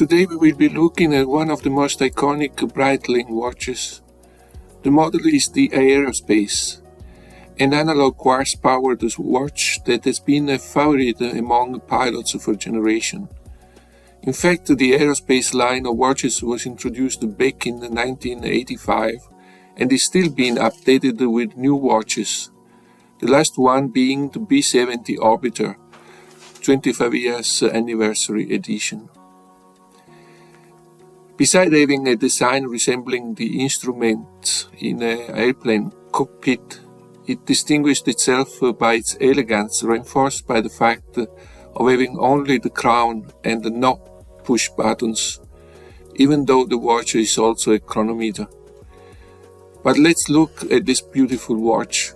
Today we will be looking at one of the most iconic Breitling watches. The model is the Aerospace, an analog quartz-powered watch that has been a favorite among pilots for generations. In fact, the Aerospace line of watches was introduced back in 1985 and is still being updated with new watches, the last one being the B70 Orbiter, 25 years anniversary edition. Besides having a design resembling the instruments in an airplane cockpit, it distinguished itself by its elegance, reinforced by the fact of having only the crown and no push buttons, even though the watch is also a chronometer. But let's look at this beautiful watch.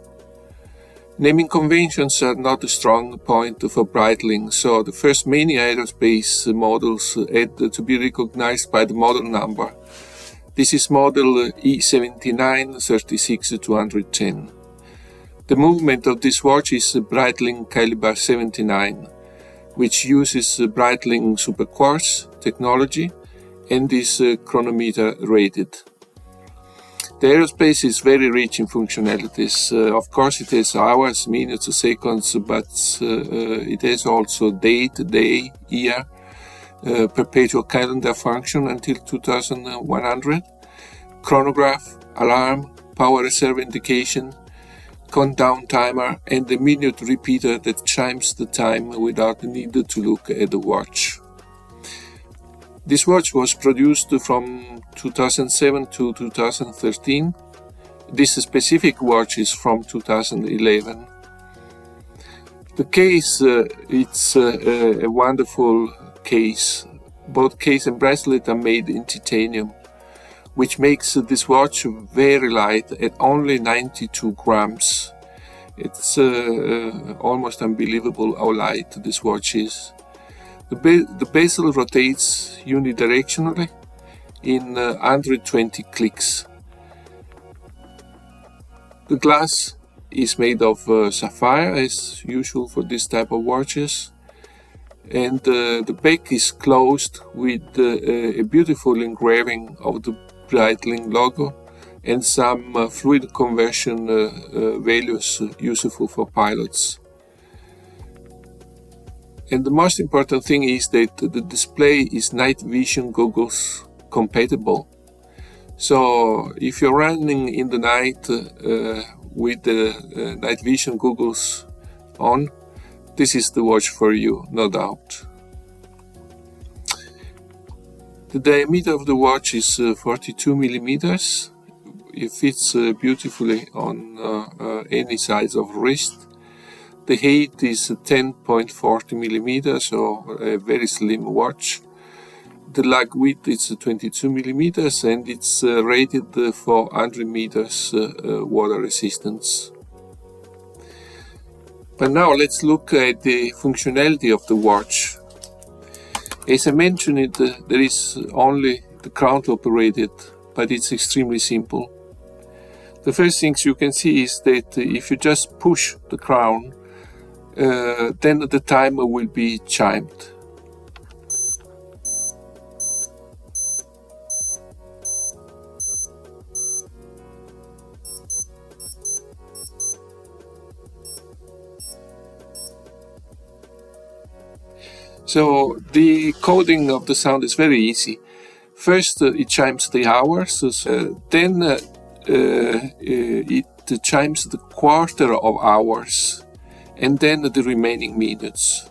Naming conventions are not a strong point for Breitling, so the first many aerospace models had to be recognized by the model number. This is model E7936210. The movement of this watch is Breitling Caliber 79, which uses Breitling Super Quartz technology and is chronometer rated. The Aerospace is very rich in functionalities. Of course it has hours, minutes, seconds, but it has also date, day, year, perpetual calendar function until 2100, chronograph, alarm, power reserve indication, countdown timer, and a minute repeater that chimes the time without the need to look at the watch. This watch was produced from 2007 to 2013. This specific watch is from 2011. The case, it's a wonderful case. Both case and bracelet are made in titanium, which makes this watch very light at only 92 grams. It's almost unbelievable how light this watch is. The bezel rotates unidirectionally in 120 clicks. The glass is made of sapphire, as usual for this type of watches, and the back is closed with a beautiful engraving of the Breitling logo and some fluid conversion values useful for pilots. And the most important thing is that the display is night vision goggles compatible. So if you're running in the night with the night vision goggles on, this is the watch for you, no doubt. The diameter of the watch is 42 millimeters. It fits beautifully on any size of wrist. The height is 10.40 millimeters, so a very slim watch. The lug width is 22 millimeters and it's rated for 100 meters water resistance. But now let's look at the functionality of the watch. As I mentioned, there is only the crown to operate it, but it's extremely simple. The first things you can see is that if you just push the crown, then the timer will be chimed. So the coding of the sound is very easy. First it chimes the hours, then it chimes the quarter of hours, and then the remaining minutes.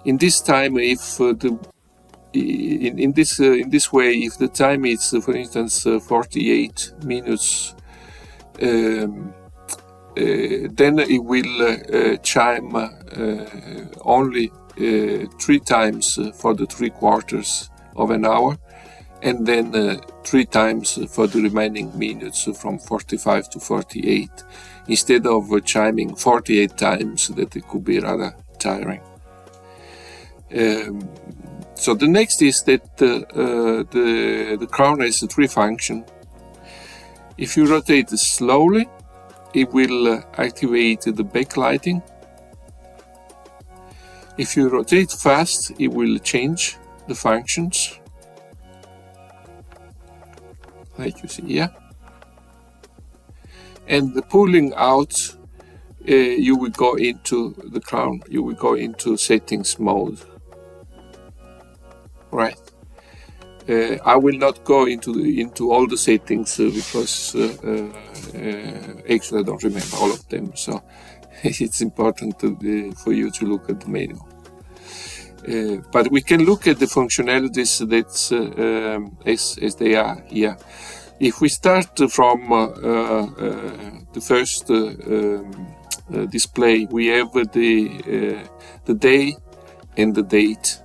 In this time, if in this way, if the time is, for instance, 48 minutes, then it will chime only 3 times for the 3/4 of an hour, and then 3 times for the remaining minutes from 45 to 48, instead of chiming 48 times. That it could be rather tiring. So the next is that the crown has 3 functions. If you rotate slowly, it will activate the backlighting. If you rotate fast, it will change the functions. like you see here. And the pulling out, you will go into the crown, you will go into settings mode, right? I will not go into all the settings because actually I don't remember all of them, so it's important for you to look at the manual. But we can look at the functionalities that's as they are here. If we start from the first display, we have the day and the date.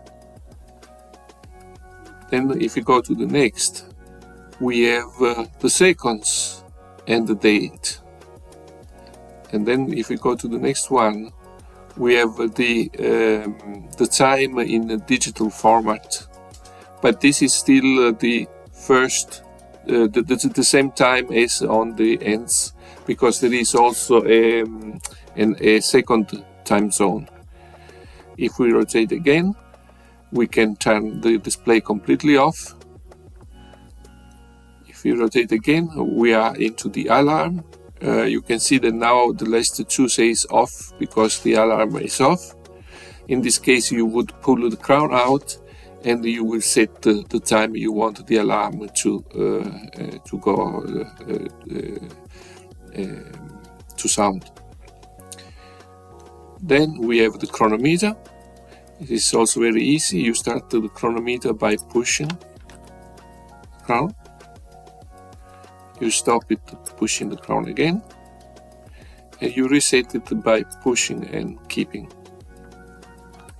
Then if we go to the next, we have the seconds and the date. And then if we go to the next one, we have the time in a digital format. But this is still the first, the same time as on the ends, because there is also a second time zone. If we rotate again, we can turn the display completely off. If we rotate again, we are into the alarm. You can see that now the list 2 says off because the alarm is off. In this case, you would pull the crown out and you will set the time you want the alarm to go to sound. Then we have the chronometer. It is also very easy. You start the chronometer by pushing the crown. You stop it pushing the crown again. And you reset it by pushing and keeping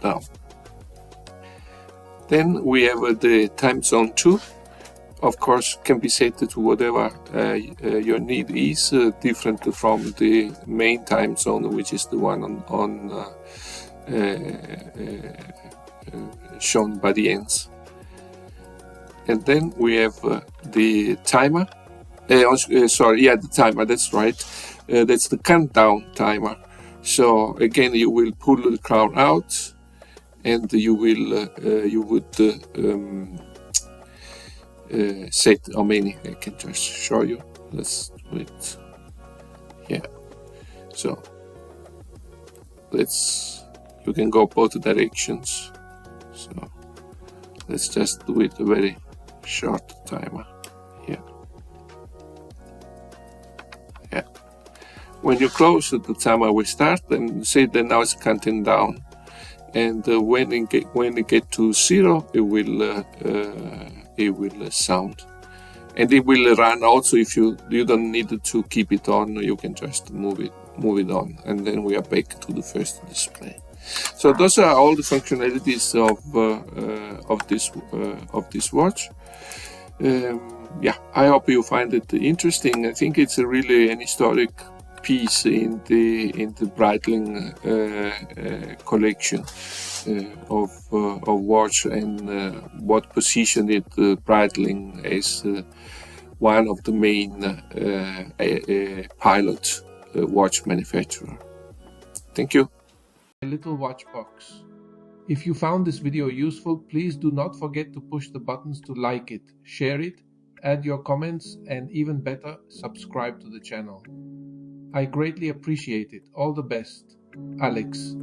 down. Then we have the time zone 2. Of course, can be set to whatever your need is, different from the main time zone, which is the one shown by the ends. And then we have the timer. The timer, that's right. That's the countdown timer. So again, you will pull the crown out and you would set how many. I can just show you. Let's do it here. So you can go both directions. So let's just do it a very short timer here. Yeah. When you close it, the timer will start and say that now it's counting down. And when it get to 0, it will sound, and it will run also. If you don't need to keep it on, you can just move it on, and then we are back to the first display. So those are all the functionalities of this watch. I hope you find it interesting. I think it's really an historic piece in the Breitling collection of watch, and what positioned it Breitling as one of the main pilot watch manufacturer. Thank you. MyLittleWatchbox. If you found this video useful, please do not forget to push the buttons to like it, share it, add your comments, and even better, subscribe to the channel. I greatly appreciate it. All the best. Alex.